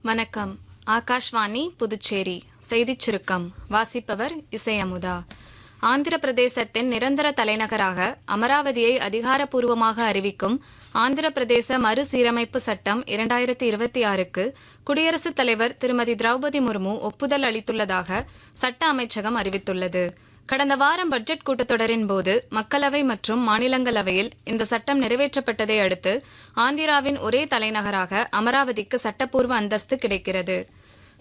வணக்கம். ஆகாஷ்வாணி புதுச்சேரி செய்திச் சுருக்கம் வாசிப்பவர் இசை அமுதா. ஆந்திர பிரதேசத்தின் நிரந்தர தலைநகராக அமராவதியை அதிகாரப்பூர்வமாக அறிவிக்கும் ஆந்திர பிரதேச மறுசீரமைப்பு சட்டம் 2026க்கு குடியரசுத் தலைவர் திருமதி திரௌபதி முர்மு ஒப்புதல் அளித்துள்ளதாக சட்ட அமைச்சகம் அறிவித்துள்ளது. கடந்த வாரம் பட்ஜெட் கூட்டத்தொடரின் போது மக்களவை மற்றும் மாநிலங்களவையில் இந்த சட்டம் நிறைவேற்றப்பட்டதை அடுத்து ஆந்திராவின் ஒரே தலைநகராக அமராவதிக்கு சட்டப்பூர்வ அந்தஸ்து கிடைக்கிறது.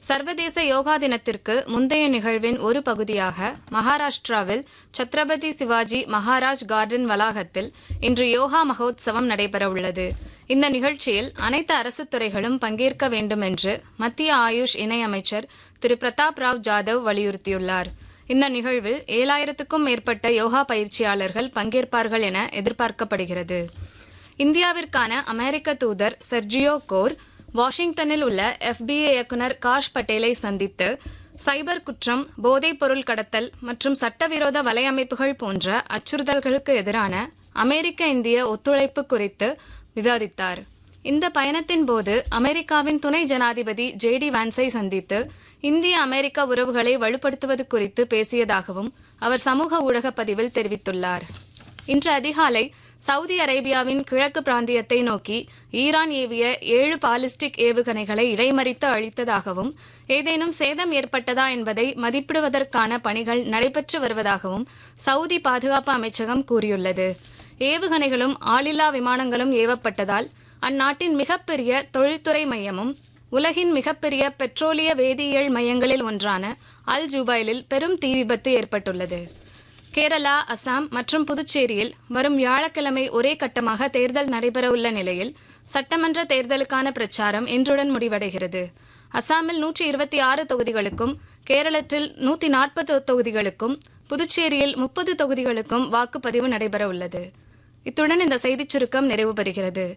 சர்வதேச யோகா தினத்திற்கு முந்தைய நிகழ்வின் ஒரு பகுதியாக மகாராஷ்டிராவில் சத்ரபதி சிவாஜி மகாராஜ் கார்டன் வளாகத்தில் இன்று யோகா மகோத்சவம் நடைபெறவுள்ளது. இந்த நிகழ்ச்சியில் அனைத்து அரசு துறைகளும் பங்கேற்க வேண்டும் என்று மத்திய ஆயுஷ் இணையமைச்சர் திரு பிரதாப் ராவ் ஜாதவ் வலியுறுத்தியுள்ளார். இந்த நிகழ்வில் 7000க்கும் மேற்பட்ட யோகா பயிற்சியாளர்கள் பங்கேற்பார்கள் என எதிர்பார்க்கப்படுகிறது. இந்தியாவிற்கான அமெரிக்க தூதர் செர்ஜியோ கோர் வாஷிங்டனில் உள்ள FBI இயக்குநர் காஷ் பட்டேலை சந்தித்து சைபர் குற்றம், போதைப் பொருள் கடத்தல் மற்றும் சட்டவிரோத வலையமைப்புகள் போன்ற அச்சுறுத்தல்களுக்கு எதிரான அமெரிக்க இந்திய ஒத்துழைப்பு குறித்து விவாதித்தார். இந்த பயணத்தின் போது அமெரிக்காவின் துணை ஜனாதிபதி JD வான்ஸை சந்தித்து இந்திய அமெரிக்க உறவுகளை வலுப்படுத்துவது குறித்து பேசியதாகவும் அவர் சமூக ஊடக பதிவில் தெரிவித்துள்ளார். இன்று அதிகாலை சவுதி அரேபியாவின் கிழக்கு பிராந்தியத்தை நோக்கி ஈரான் ஏவிய 7 பாலிஸ்டிக் ஏவுகணைகளை இடைமறித்து அழித்ததாகவும் ஏதேனும் சேதம் ஏற்பட்டதா என்பதை மதிப்பிடுவதற்கான பணிகள் நடைபெற்று வருவதாகவும் சவுதி பாதுகாப்பு அமைச்சகம் கூறியுள்ளது. ஏவுகணைகளும் ஆளில்லா விமானங்களும் ஏவப்பட்டதால் அந்நாட்டின் மிகப்பெரிய தொழில்துறை மையமும் உலகின் மிகப்பெரிய பெட்ரோலிய வேதியியல் மையங்களில் ஒன்றான அல் ஜுபைலில் பெரும் தீ விபத்து ஏற்பட்டுள்ளது. கேரளா, அசாம் மற்றும் புதுச்சேரியில் வரும் வியாழக்கிழமை ஒரே கட்டமாக தேர்தல் நடைபெறவுள்ள நிலையில் சட்டமன்ற தேர்தலுக்கான பிரச்சாரம் இன்றுடன் முடிவடைகிறது. அசாமில் 126 தொகுதிகளுக்கும், கேரளத்தில் 140 தொகுதிகளுக்கும், புதுச்சேரியில் 30 தொகுதிகளுக்கும் வாக்குப்பதிவு நடைபெறவுள்ளது. இத்துடன் இந்த செய்திச் சுருக்கம் நிறைவு பெறுகிறது.